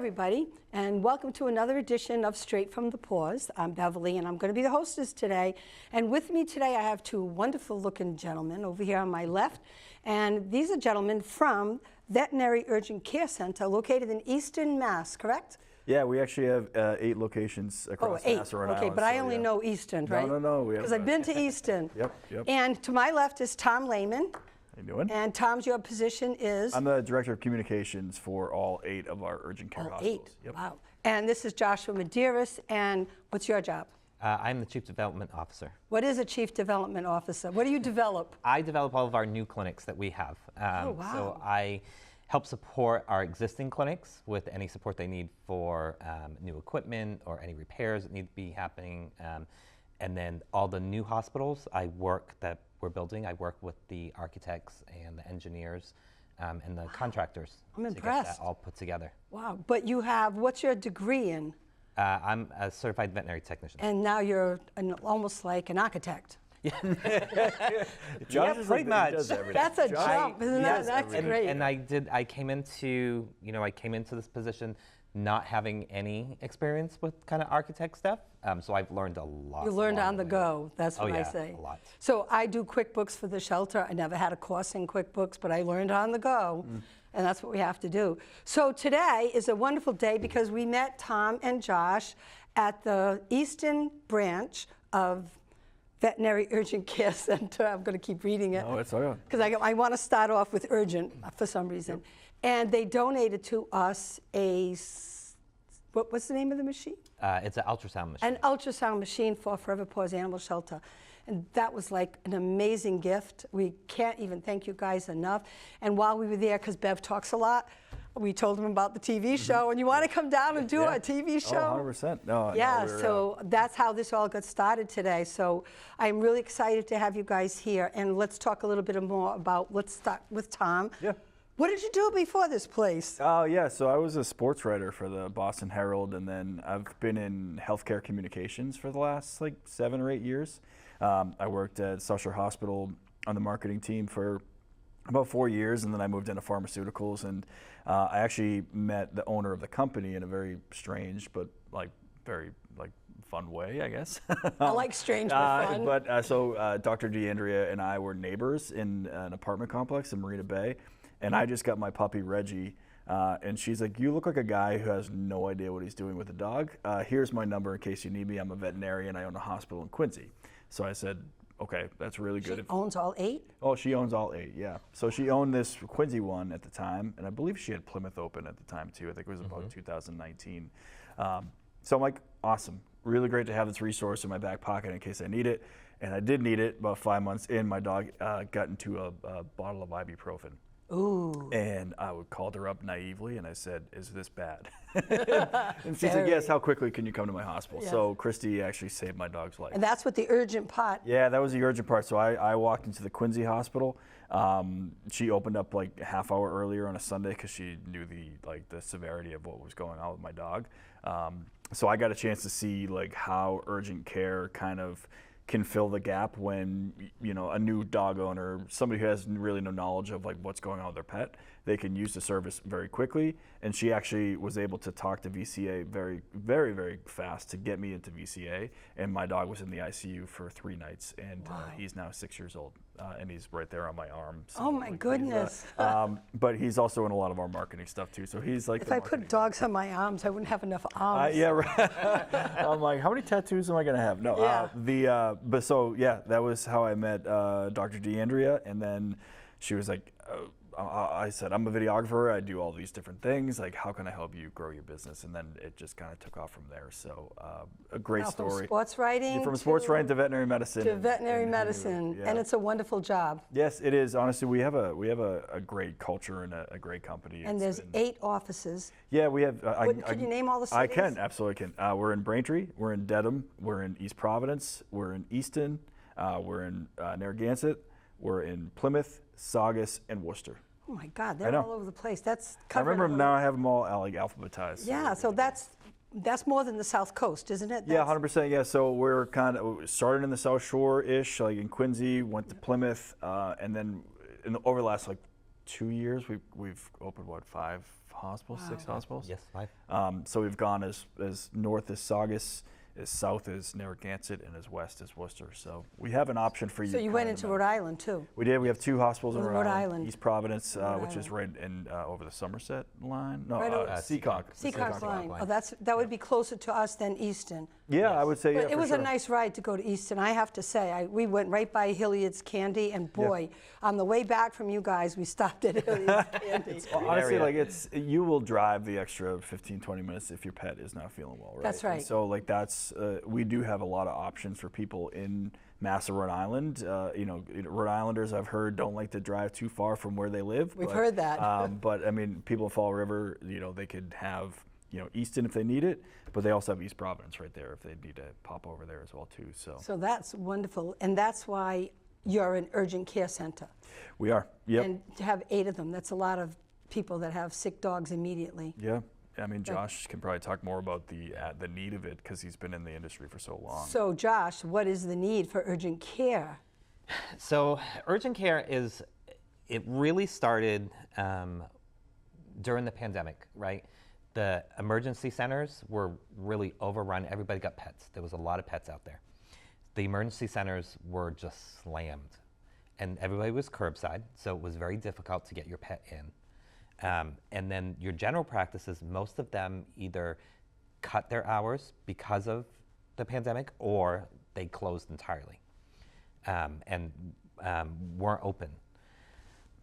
everybody, and welcome to another edition of Straight from the Paws. I'm Beverly, and I'm going to be the hostess today. And with me today, I have two wonderful-looking gentlemen over here on my left. And these are gentlemen from Veterinary Urgent Care Center located in Eastern Mass, correct? Yeah, we actually have 8 locations across Mass or Rhode Island. Okay, but I only know Easton, right? No. Because I've been to Easton. Yep. And to my left is Tom Lehman. How you doing? And Tom's, your position is? I'm the Director of Communications for all 8 of our urgent care hospitals. 8? Yep. Wow. And this is Joshua Medeiros, and what's your job? I'm the Chief Development Officer. What is a Chief Development Officer? What do you develop? I develop all of our new clinics that we have. Oh, wow. So I help support our existing clinics with any support they need for new equipment or any repairs that need to be happening. And then all the new hospitals that we're building, I work with the architects and the engineers and the contractors. I'm to impressed. get that all put together. Wow. But you have, what's your degree in? I'm a certified veterinary technician. And now you're almost like an architect. Josh is pretty much. Does everything. That's a jump, isn't that? That's great. And I came into this position not having any experience with kind of architect stuff. So I've learned a lot. You learned on the go, that's what I say. A lot. So I do QuickBooks for the shelter. I never had a course in QuickBooks, but I learned on the go. And that's what we have to do. So today is a wonderful day because we met Tom and Josh at the Eastern branch of Veterinary Urgent Care Center. I'm going to keep reading it. Oh, it's all right. Because I want to start off with urgent for some reason. Yep. And they donated to us what's the name of the machine? It's an ultrasound machine. An ultrasound machine for Forever Paws Animal Shelter. And that was like an amazing gift. We can't even thank you guys enough. And while we were there, because Bev talks a lot, we told them about the TV show. And you want to come down and do a TV show? Oh, 100%. No, so that's how this all got started today. So I'm really excited to have you guys here. And let's talk a little bit more about, let's start with Tom. Yeah. What did you do before this place? Oh, yeah. So I was a sports writer for the Boston Herald, and then I've been in healthcare communications for the last 7 or 8 years. I worked at South Shore Hospital on the marketing team for about 4 years, and then I moved into pharmaceuticals. And I actually met the owner of the company in a very strange but very fun way, I guess. I like strange but fun. So Dr. DeAndrea and I were neighbors in an apartment complex in Marina Bay. And I just got my puppy, Reggie, and she's like, you look like a guy who has no idea what he's doing with a dog. Here's my number in case you need me. I'm a veterinarian. I own a hospital in Quincy. So I said, okay, that's really good. She owns all 8? Oh, she owns all 8, yeah. So she owned this Quincy one at the time, and I believe she had Plymouth open at the time, too. I think it was about 2019. So I'm like, awesome. Really great to have this resource in my back pocket in case I need it. And I did need it. About 5 months in, my dog got into a bottle of ibuprofen. Ooh. And I called her up naively and I said, is this bad? And she said, yes, how quickly can you come to my hospital? Yes. So Christy actually saved my dog's life. And that's what the urgent part. Yeah, that was the urgent part. So I walked into the Quincy hospital. She opened up a half hour earlier on a Sunday because she knew the severity of what was going on with my dog. So I got a chance to see how urgent care kind of can fill the gap when a new dog owner, somebody who has really no knowledge of what's going on with their pet, they can use the service very quickly. And she actually was able to talk to VCA very, very, very fast to get me into VCA. And my dog was in the ICU for 3 nights, and he's now 6 years old, and he's right there on my arm. So oh my goodness! But he's also in a lot of our marketing stuff too. So he's like. If I put dogs on my arms, I wouldn't have enough arms. Yeah, right. I'm like, how many tattoos am I gonna have? No. Yeah. But so yeah, that was how I met Dr. DeAndrea, and then she was like, I said, I'm a videographer. I do all these different things. How can I help you grow your business? And then it just kind of took off from there. So a great story. From sports writing. From sports writing to veterinary medicine. To veterinary medicine, and it's a wonderful job. Yes, it is. Honestly, we have a great culture and a great company. And there's 8 offices. Yeah, we have. Can you name all the cities? I can, absolutely can. We're in Braintree, we're in Dedham, we're in East Providence, we're in Easton, we're in Narragansett, we're in Plymouth, Saugus, and Worcester. Oh my God, they're all over the place. That's I covered. remember them now. I have them all alphabetized. Yeah, so that's more than the South Coast, isn't it? Yeah, 100%. Yeah, so we're kind of started in the South Shore-ish, in Quincy, went to Plymouth, and then over the last 2 years, we've opened 5 hospitals, 6 hospitals. Yes, 5. So we've gone as north as Saugus, as south as Narragansett, and as west as Worcester. So we have an option for you. So you went into Rhode Island too? We did. We have 2 hospitals in Rhode Rhode Island. Island. East Providence, Rhode which is right in over the Somerset line. No, Right over- Seacock. Seacock line. line. Oh, that would be closer to us than Easton. Yeah, I would say. But yeah, it for was sure. a nice ride to go to Easton. I have to say, we went right by Hilliard's Candy, and boy, on the way back from you guys, we stopped at Hilliard's Candy. Honestly, area. like you will drive the extra 15, 20 minutes if your pet is not feeling well, right? That's right. And so like we do have a lot of options for people in Mass Rhode Island. Rhode Islanders, I've heard, don't like to drive too far from where they live. We've heard that. But I mean, people in Fall River, they could have, Easton if they need it, but they also have East Providence right there if they need to pop over there as well too. So that's wonderful, and that's why you're an urgent care center. We are. Yep. And to have 8 of them, that's a lot of people that have sick dogs immediately. Yeah. I mean, Josh can probably talk more about the need of it because he's been in the industry for so long. So Josh, what is the need for urgent care? So urgent care it really started during the pandemic, right? The emergency centers were really overrun. Everybody got pets. There was a lot of pets out there. The emergency centers were just slammed, and everybody was curbside, so it was very difficult to get your pet in. And then your general practices, most of them either cut their hours because of the pandemic or they closed entirely and weren't open.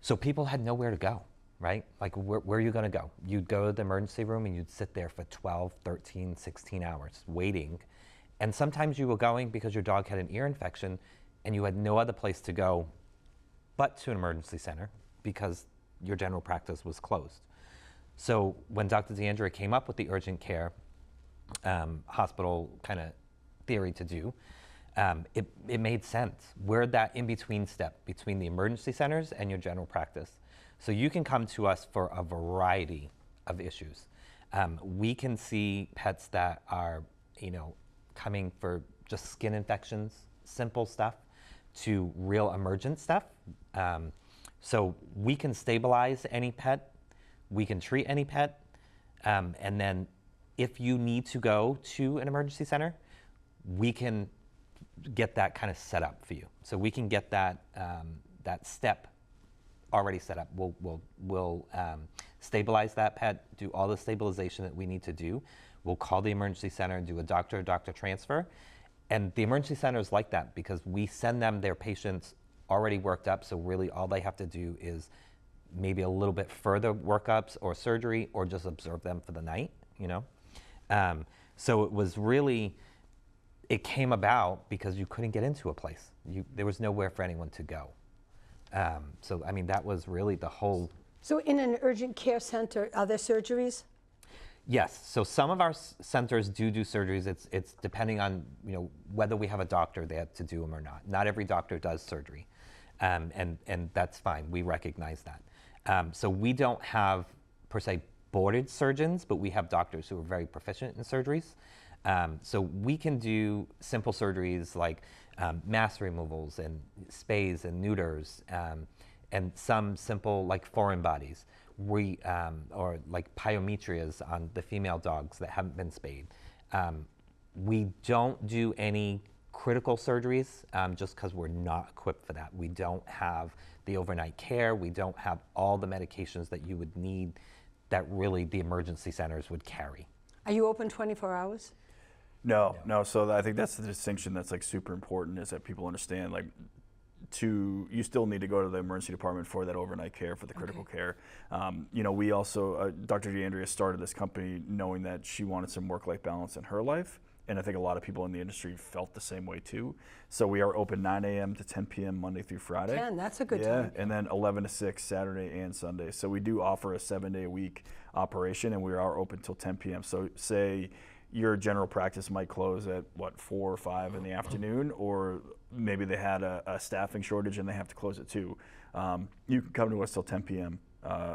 So people had nowhere to go, right? Like where are you going to go? You'd go to the emergency room and you'd sit there for 12, 13, 16 hours waiting. And sometimes you were going because your dog had an ear infection and you had no other place to go but to an emergency center because your general practice was closed. So when Dr. DeAndrea came up with the urgent care hospital kind of theory to do, it made sense. We're that in-between step between the emergency centers and your general practice. So you can come to us for a variety of issues. We can see pets that are, coming for just skin infections, simple stuff, to real emergent stuff. So we can stabilize any pet, we can treat any pet, and then if you need to go to an emergency center, we can get that kind of set up for you. So we can get that step already set up. We'll stabilize that pet, do all the stabilization that we need to do. We'll call the emergency center and do a doctor-to-doctor transfer. And the emergency center is like that because we send them their patients already worked up, so really all they have to do is maybe a little bit further workups or surgery or just observe them for the night, So it was really, it came about because you couldn't get into a place. There was nowhere for anyone to go. So, I mean, that was really the whole. So in an urgent care center, are there surgeries? Yes, so some of our centers do surgeries. It's depending on whether we have a doctor there to do them or not. Not every doctor does surgery, and that's fine. We recognize that. So we don't have per se boarded surgeons, but we have doctors who are very proficient in surgeries. So we can do simple surgeries like mass removals and spays and neuters, and some simple like foreign bodies. Or like pyometrias on the female dogs that haven't been spayed. We don't do any critical surgeries just because we're not equipped for that. We don't have the overnight care. We don't have all the medications that you would need that really the emergency centers would carry. Are you open 24 hours? No. So I think that's the distinction that's like super important is that people understand you still need to go to the emergency department for that overnight care, for the critical care. We also, Dr. DeAndrea started this company knowing that she wanted some work-life balance in her life. And I think a lot of people in the industry felt the same way too. So we are open 9 a.m. to 10 p.m. Monday through Friday. 10, that's a good yeah, time. and then 11 to 6 Saturday and Sunday. So we do offer a 7-day-a-week operation, and we are open till 10 p.m. So say your general practice might close at 4 or 5 in the afternoon, or maybe they had a staffing shortage and they have to close at 2. You can come to us till 10 p.m.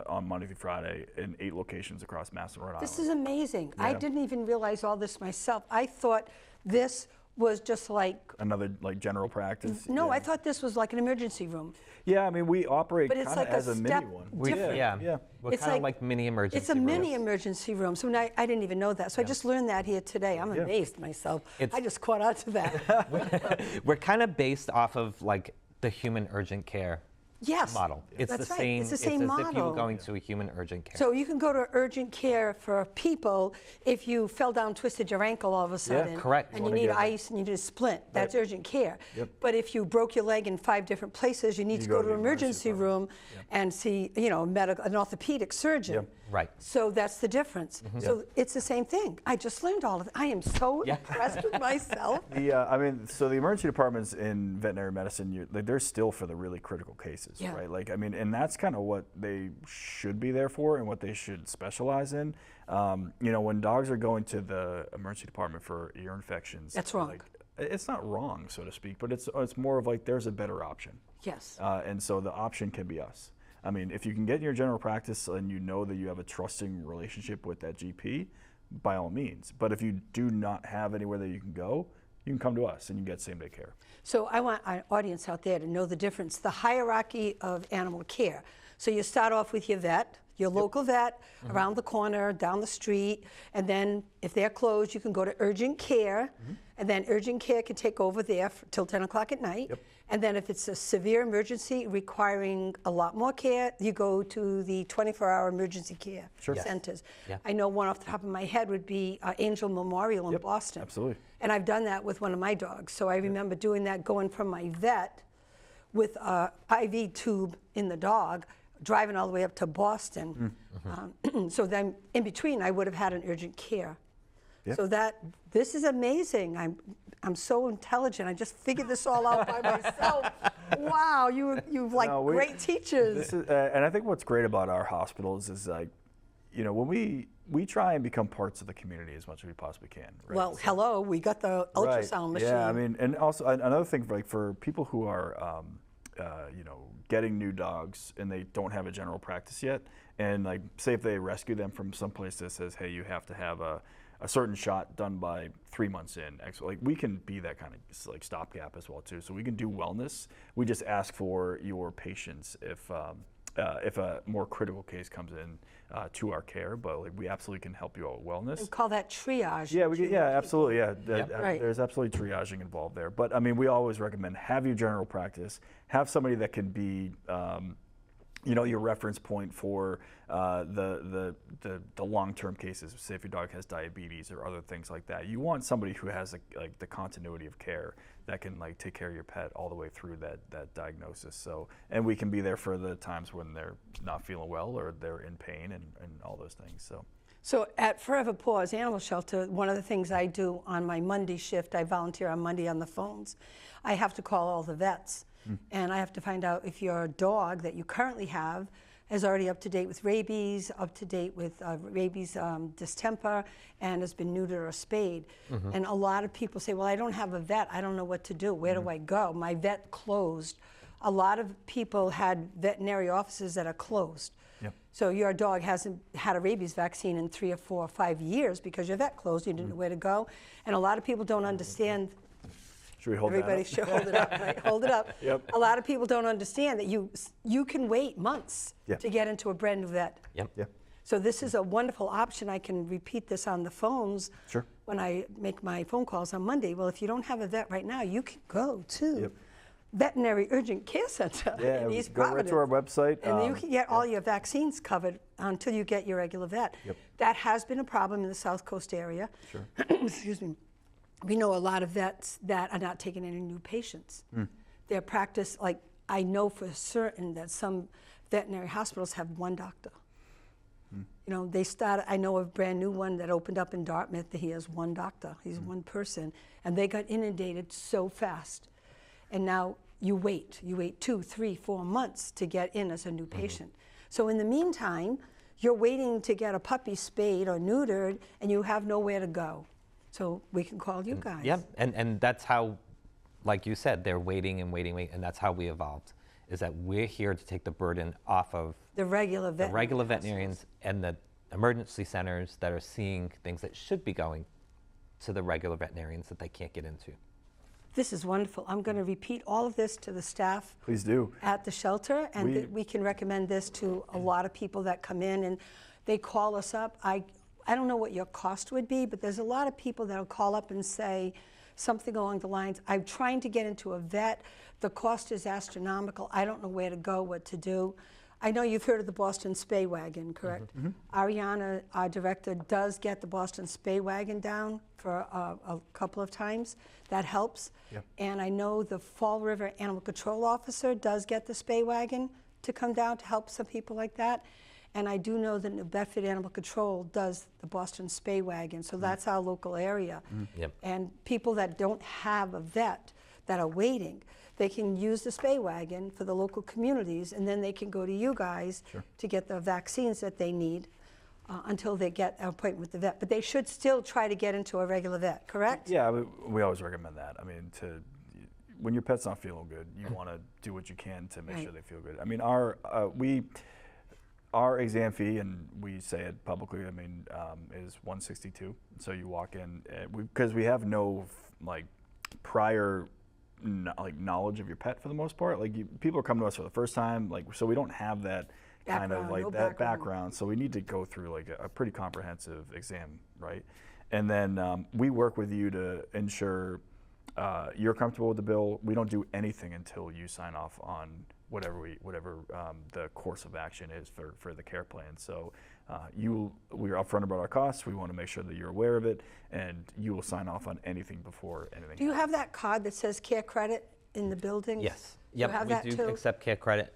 On Monday through Friday in 8 locations across Mass and Rhode Island. This is amazing. Yeah. I didn't even realize all this myself. I thought this was just like, Another like general practice. no, yeah. I thought this was like an emergency room. Yeah, I mean, we operate But kind it's of like a as a mini step one. different. Yeah. We're It's kind of like- like mini emergency It's a rooms. mini emergency room. So now I didn't even know that. So I just learned that here today. I'm Yeah. amazed myself. It's- I just caught on to that. We're kind of based off of like the human urgent care Yes. model. It's That's the right. same. It's the same as if you were model. going to a human urgent care. So you can go to urgent care for people if you fell down, twisted your ankle all of a sudden. correct. And you Wanna need get- ice and you need a splint. That's urgent care. Yep. But if you broke your leg in 5 different places, you need to go to the an emergency room and see, an orthopedic surgeon. Yep. Right. So that's the difference. So it's the same thing. I just learned all of it. I am so Yeah. impressed with myself. I mean, so the emergency departments in veterinary medicine, they're still for the really critical cases, Yeah. right? Like, I mean, and that's kind of what they should be there for and what they should specialize in. When dogs are going to the emergency department for ear infections, That's wrong. Like, it's not wrong, so to speak, but it's more of like there's a better option. Yes. And so the option can be us. I mean, if you can get in your general practice and you know that you have a trusting relationship with that GP, by all means. But if you do not have anywhere that you can go, you can come to us and you get same-day care. So I want our audience out there to know the difference, the hierarchy of animal care. So you start off with your vet, your local vet, around the corner, down the street, and then if they're closed, you can go to urgent care, and then urgent care can take over there till 10 o'clock at night. Yep. And then if it's a severe emergency requiring a lot more care, you go to the 24-hour emergency care Sure. Yes. centers. Yeah. I know one off the top of my head would be Angel Memorial in Yep, Boston. absolutely. And I've done that with one of my dogs. So I remember doing that, going from my vet with a IV tube in the dog, driving all the way up to Boston. So then in between, I would have had an urgent care. Yeah. So this is amazing. I'm so intelligent. I just figured this all out by myself. Wow, you've like No, great teachers. This is, and I think what's great about our hospitals is like, when we try and become parts of the community as much as we possibly can. Right? Well, So- hello, we got the Right. ultrasound machine. Yeah, I mean, and also another thing for people who are, getting new dogs and they don't have a general practice yet, and like say if they rescue them from someplace that says, hey, you have to have a certain shot done by 3 months in, like we can be that kind of like stopgap as well too. So we can do wellness. We just ask for your patience if a more critical case comes in to our care, but like we absolutely can help you out with wellness. We call that triage. Yeah, absolutely. Yeah, Right. There's absolutely triaging involved there. But I mean, we always recommend have your general practice, have somebody that can be, your reference point for the long-term cases. Say if your dog has diabetes or other things like that, you want somebody who has like the continuity of care that can like take care of your pet all the way through that diagnosis. So, and we can be there for the times when they're not feeling well or they're in pain and all those things. So at Forever Paws Animal Shelter, one of the things I do on my Monday shift, I volunteer on Monday on the phones. I have to call all the vets, and I have to find out if your dog that you currently have is already up to date with rabies, up to date with rabies distemper, and has been neutered or spayed. And a lot of people say, well, I don't have a vet. I don't know what to do. Where do I go? My vet closed. A lot of people had veterinary offices that are closed. Yep. So your dog hasn't had a rabies vaccine in 3 or 4 or 5 years because your vet closed. You didn't know where to go. And a lot of people don't understand. Should we hold Everybody that up? should hold it up, right? Hold it up. Yep. A lot of people don't understand that you can wait months Yeah. to get into a brand new vet. Yep. Yeah. So this is a wonderful option. I can repeat this on the phones Sure. when I make my phone calls on Monday. Well, if you don't have a vet right now, you can go to Yep. Veterinary Urgent Care Center Yeah, in East go right Providence. to our website. And you can get all your vaccines covered until you get your regular vet. Yep. That has been a problem in the South Coast area. Sure. Excuse me. We know a lot of vets that are not taking any new patients. Their practice, like I know for certain that some veterinary hospitals have one doctor. They started, I know a brand new one that opened up in Dartmouth that he has one doctor. He's one person. And they got inundated so fast. And now you wait 2, 3, 4 months to get in as a new patient. So in the meantime, you're waiting to get a puppy spayed or neutered and you have nowhere to go. So we can call you guys. Yeah, and that's how, like you said, they're waiting, and that's how we evolved, is that we're here to take the burden off of The regular the regular hospitals. veterinarians and the emergency centers that are seeing things that should be going to the regular veterinarians that they can't get into. This is wonderful. I'm going to repeat all of this to the staff Please do. at the shelter, and We- we can recommend this to a lot of people that come in and they call us up. I don't know what your cost would be, but there's a lot of people that'll call up and say something along the lines, I'm trying to get into a vet. The cost is astronomical. I don't know where to go, what to do. I know you've heard of the Boston Spay Wagon, correct? Ariana, our director, does get the Boston Spay Wagon down for a couple of times. That helps. Yep. And I know the Fall River Animal Control Officer does get the Spay Wagon to come down to help some people like that. And I do know that New Bedford Animal Control does the Boston Spay Wagon, so that's our local area. Yep. And people that don't have a vet that are waiting, they can use the Spay Wagon for the local communities, and then they can go to you guys to get the vaccines that they need until they get an appointment with the vet. But they should still try to get into a regular vet, correct? Yeah, we always recommend that. I mean, when your pet's not feeling good, you want to do what you can to make sure they feel good. I mean, our exam fee, and we say it publicly, I mean, is $162. So you walk in, because we have no prior knowledge of your pet for the most part. People are coming to us for the first time, so we don't have that kind of background. So we need to go through a pretty comprehensive exam, right? And then we work with you to ensure you're comfortable with the bill. We don't do anything until you sign off on whatever the course of action is for the care plan. So we're upfront about our costs. We want to make sure that you're aware of it, and you will sign off on anything before anything. Do you have that card that says care credit in the buildings? Yes. You have that we do too? accept care credit.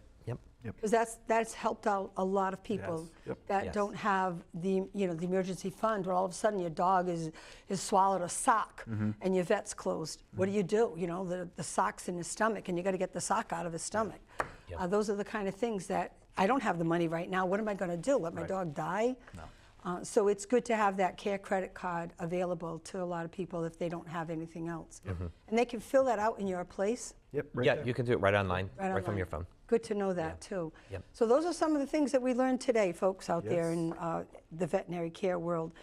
Yep. Because that's helped out a lot of people that Yes. don't have the the emergency fund, where all of a sudden your dog is swallowed a sock and your vet's closed. What do? The sock's in his stomach, and you got to get the sock out of his stomach. Yep. Those are the kind of things that I don't have the money right now. What am I going to do? Let my dog die? No. So it's good to have that care credit card available to a lot of people if they don't have anything else. And they can fill that out in your place. Yep. Yeah, you can do it right online, right from online. your phone. Good to know that too. Yep. So those are some of the things that we learned today, folks out there Yes. in the veterinary care world.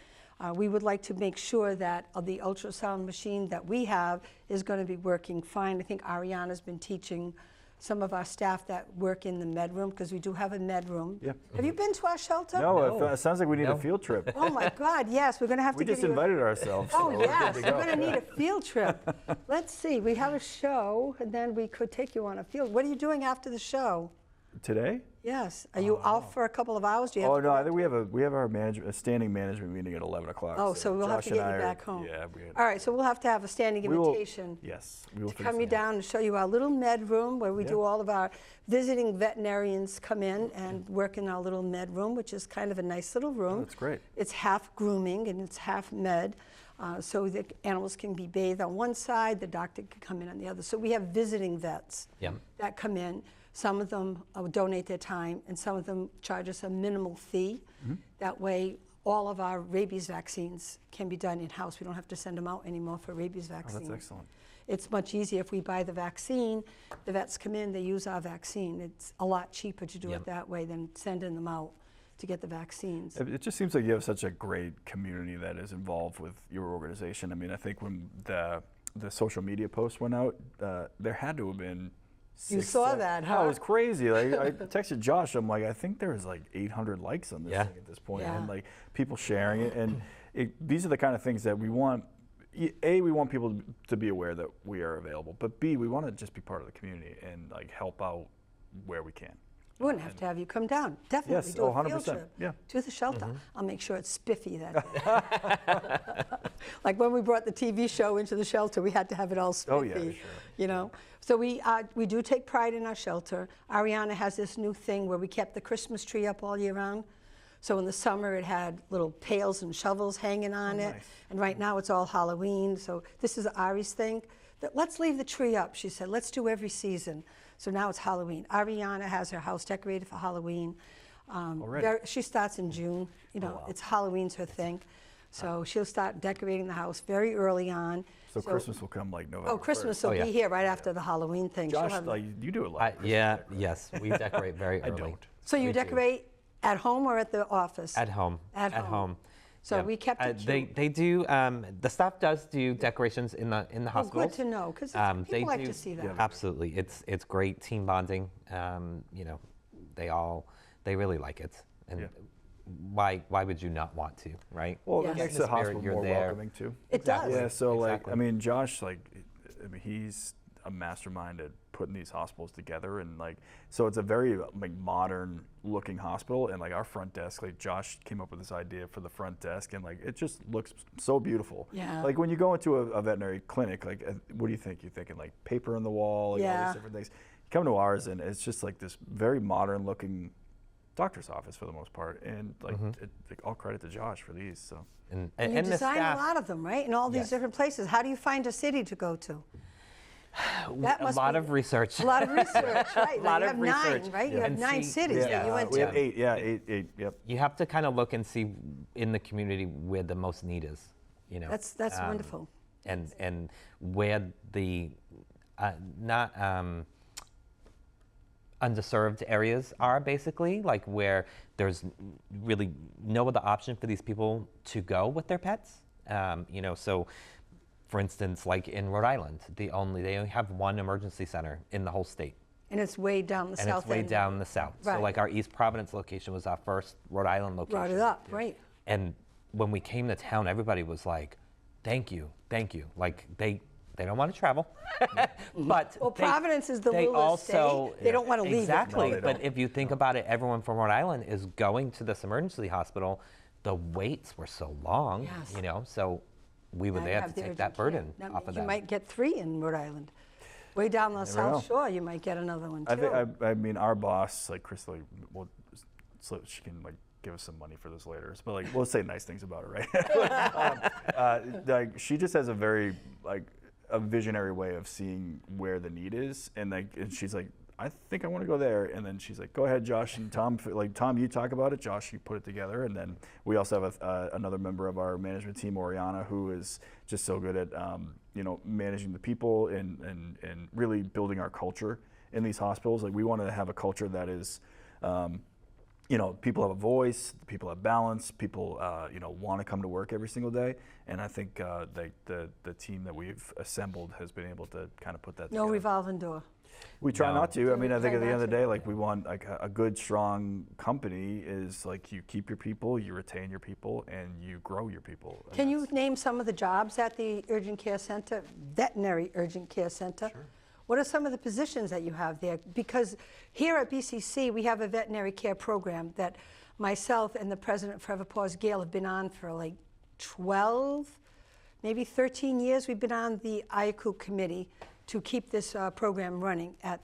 We would like to make sure that the ultrasound machine that we have is going to be working fine. I think Ariana's been teaching some of our staff that work in the med room, because we do have a med room. Yep. Have you been to our shelter? No, it sounds like we need No. a field trip. Oh my God, yes, we're going to have We to give just you invited ourselves. Oh so we're yes, good we're to go. going to need a field trip. Let's see, we have a show, and then we could take you on a field. What are you doing after the show? Today? Yes. Are you out for a couple of hours? Do you have Oh to no, go I back think we have a standing management meeting at 11 o'clock. Oh, so we'll have Josh to get and you I are- back home. Yeah, All right, so we'll have to have a standing we will. invitation Yes, we will. to figure come you something out. down and show you our little med room where we do all of our visiting veterinarians come in and work in our little med room, which is kind of a nice little room. Oh, that's great. It's half grooming and it's half med, so the animals can be bathed on one side, the doctor can come in on the other. So we have visiting vets Yep. that come in. Some of them donate their time, and some of them charge us a minimal fee. That way, all of our rabies vaccines can be done in-house. We don't have to send them out anymore for rabies Oh, vaccines. that's excellent. It's much easier if we buy the vaccine, the vets come in, they use our vaccine. It's a lot cheaper to do Yep. it that way than sending them out to get the vaccines. It just seems like you have such a great community that is involved with your organization. I mean, I think when the social media post went out, there had to have been. You saw that, huh? Oh, it was crazy. I texted Josh. I'm like, I think there was 800 likes on this thing at this point, Yeah. and people sharing it. And these are the kind of things that we want. A, we want people to be aware that we are available, but B, we want to just be part of the community and help out where we can. We wouldn't have to have you come down. Definitely Yes, do a 100%, field trip yeah. to the shelter. I'll make sure it's spiffy that day. Like when we brought the TV show into the shelter, we had to have it all spiffy. Oh, yeah, sure. So we do take pride in our shelter. Ariana has this new thing where we kept the Christmas tree up all year round. So in the summer, it had little pails and shovels hanging on it. nice. And right now, it's all Halloween. So this is Ari's thing. Let's leave the tree up, she said. Let's do every season. So now it's Halloween. Ariana has her house decorated for Halloween. Already? She starts in June. It's Halloween's her thing. So she'll start decorating the house very early on. So Christmas will come November. Oh, Christmas 1st. will Oh, yeah. be here right after the Halloween thing. She'll Josh, have- you do a lot. of Yeah, Christmas yes, we decorate very I early. don't. so you we do. decorate at home or at the office? At home. At home. So Yeah. we kept it cute. They do. The staff does do decorations in the Oh, hospitals. good to know, because They people like do- to see that. Yeah, Absolutely, it's great team bonding. You know, they really like it, and Yeah. why would you not want to, right? Well, Yes. it makes In the the spirit, hospital you're more there. welcoming too. It does. Yeah, so like, Exactly. I mean, Josh, like, I mean, he's a mastermind at putting these hospitals together, and like, so it's a very like modern looking hospital, and like our front desk, like Josh came up with this idea for the front desk, and like it just looks so beautiful. Yeah. Like when you go into a veterinary clinic, like what do you think? You're thinking like paper on the wall, like all Yeah. these different things. You come to ours, and it's just like this very modern looking doctor's office for the most part, and like, like all credit to Josh for these. So. And And you the design staff. a lot of them, right? In all these Yes. different places. How do you find a city to go to? That A must lot be- of research. A lot of research, right? A lot you of have research. 9, right? You Yeah. have And 9 see- cities that you went we to. have 8. Yeah, eight. Yep. You have to kind of look and see in the community where the most need is, you know. That's wonderful. And where the not underserved areas are, basically, like where there's really no other option for these people to go with their pets. You know, so for instance, like in Rhode Island, they only have one emergency center in the whole state. And it's way down the And south it's way end. down the south. Right. So like our East Providence location was our first Rhode Island location. Brought it up, right? And when we came to town, everybody was like, thank you. Like they don't want to travel, but Well, Providence is the they littlest also, state. They don't want to leave it. exactly. No, they But don't. if you think about it, everyone from Rhode Island is going to this emergency hospital. The waits were so long, Yes. you know, so we were Now you there have to the take urgent that care. burden That off means of you them. might get 3 in Rhode Island. Way down the Never South know. Shore, you might get another one too. I think I mean our boss, like Crystal, well, so she can like give us some money for this later. But like we'll say nice things about her, right? Like she just has a very like a visionary way of seeing where the need is, and like and she's like, I think I want to go there, and then she's like, go ahead, Josh and Tom. Like Tom, you talk about it. Josh, you put it together, and then we also have another member of our management team, Oriana, who is just so good at you know, managing the people and really building our culture in these hospitals. Like we want to have a culture that is, you know, people have a voice, people have balance, people you know, want to come to work every single day. And I think the team that we've assembled has been able to kind of put that No together. revolving door. We try No. not to. I mean, I think Try at the end not of the to. day, like we want like a good, strong company is like you keep your people, you retain your people, and you grow your people. And Can you that's- name some of the jobs at the urgent care center, veterinary urgent care center? Sure. What are some of the positions that you have there? Because here at BCC, we have a veterinary care program that myself and the president, Forever Paws, Gail, have been on for like 12, maybe 13 years. We've been on the IACU committee to keep this program running at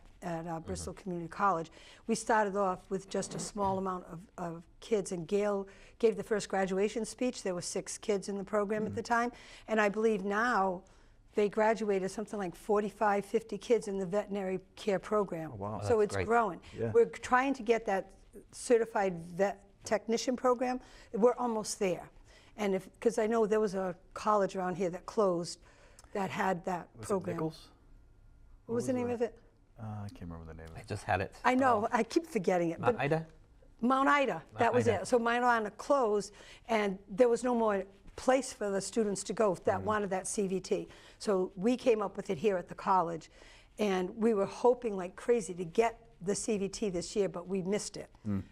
Bristol Community College. We started off with just a small amount of kids, and Gail gave the first graduation speech. There were 6 kids in the program at the time, and I believe now they graduated something like 45, 50 kids in the veterinary care program. Oh, wow. So That's it's great. growing. Yeah. We're trying to get that certified vet technician program. We're almost there. And because I know there was a college around here that closed that had that Was program. it Nichols? What was the name of it? I can't remember the name of I it. just had it. I know, I keep forgetting it. Mount but Ida? Mount Ida, that was Ida. it. So Mount Ida closed, and there was no more place for the students to go that wanted that CVT. So we came up with it here at the college, and we were hoping like crazy to get the CVT this year, but we missed it.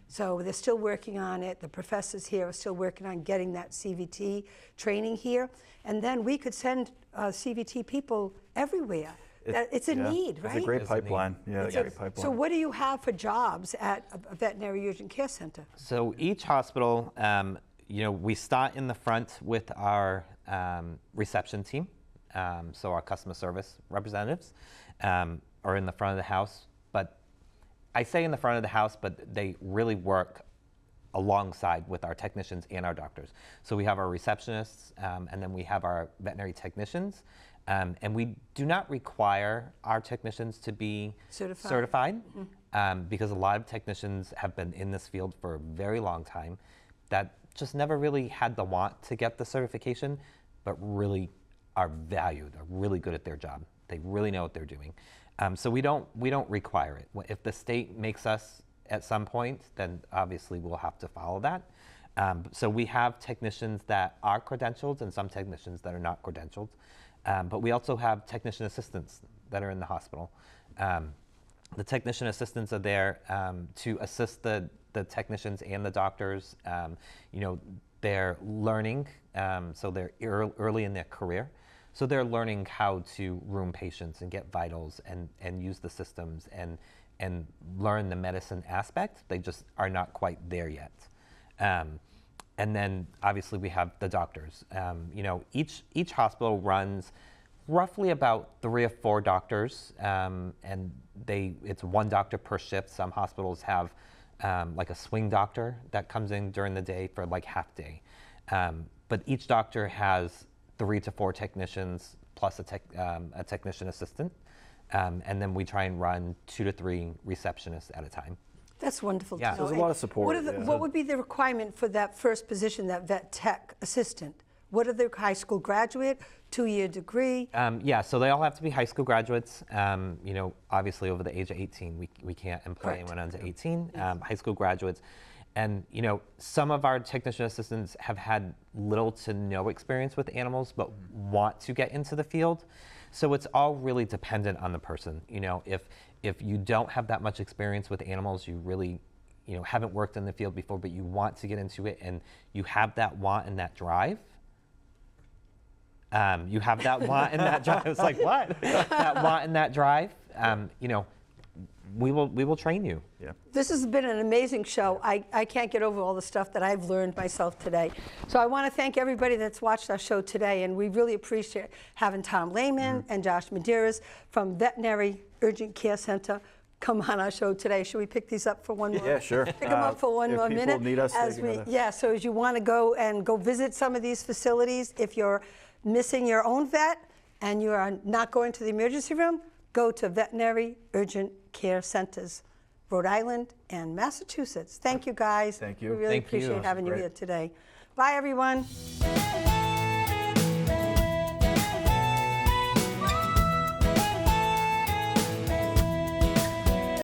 So they're still working on it. The professors here are still working on getting that CVT training here, and then we could send CVT people everywhere. It's a Yeah. need, right? It's a great It's a need. pipeline. Yeah, It's a a- great pipeline. So what do you have for jobs at a veterinary urgent care center? So each hospital, you know, we start in the front with our reception team. So our customer service representatives are in the front of the house. But I say in the front of the house, but they really work alongside with our technicians and our doctors. So we have our receptionists, and then we have our veterinary technicians. And we do not require our technicians to be Certified. because a lot of technicians have been in this field for a very long time that just never really had the want to get the certification, but really are valued, are really good at their job. They really know what they're doing. So we don't require it. If the state makes us at some point, then obviously we'll have to follow that. So we have technicians that are credentialed and some technicians that are not credentialed. But we also have technician assistants that are in the hospital. The technician assistants are there to assist the technicians and the doctors. They're learning, so they're early in their career. So they're learning how to room patients and get vitals and use the systems and learn the medicine aspect. They just are not quite there yet. And then obviously we have the doctors. Each hospital runs roughly about 3 or 4 doctors, and it's 1 doctor per shift. Some hospitals have like a swing doctor that comes in during the day for like half day. But each doctor has 3 to 4 technicians plus a technician assistant. And then we try and run 2 to 3 receptionists at a time. That's wonderful Yeah. to know. There's a lot of support. What would be the requirement for that first position, that vet tech assistant? What are the high school graduate, 2-year degree? So they all have to be high school graduates. Obviously over the age of 18, we can't employ Correct. anyone under 18. High school graduates. And some of our technician assistants have had little to no experience with animals, but want to get into the field. So it's all really dependent on the person. If you don't have that much experience with animals, you really, haven't worked in the field before, but you want to get into it, and you have that want and that drive. You have that want and that drive. It's like, what? That want and that drive. We will train you. Yeah. This has been an amazing show. I can't get over all the stuff that I've learned myself today. So I want to thank everybody that's watched our show today, and we really appreciate having Tom Lehman and Josh Medeiros from Veterinary Urgent Care Center come on our show today. Should we pick these up for one more? Yeah, sure. Pick them up for one if more people minute. need us, they as can we, go there. yeah, so as you want to go visit some of these facilities, if you're missing your own vet and you are not going to the emergency room, go to Veterinary Urgent Care Centers, Rhode Island and Massachusetts. Thank you, guys. Thank you. We really Thank you. appreciate having you Great. here today. Bye, everyone.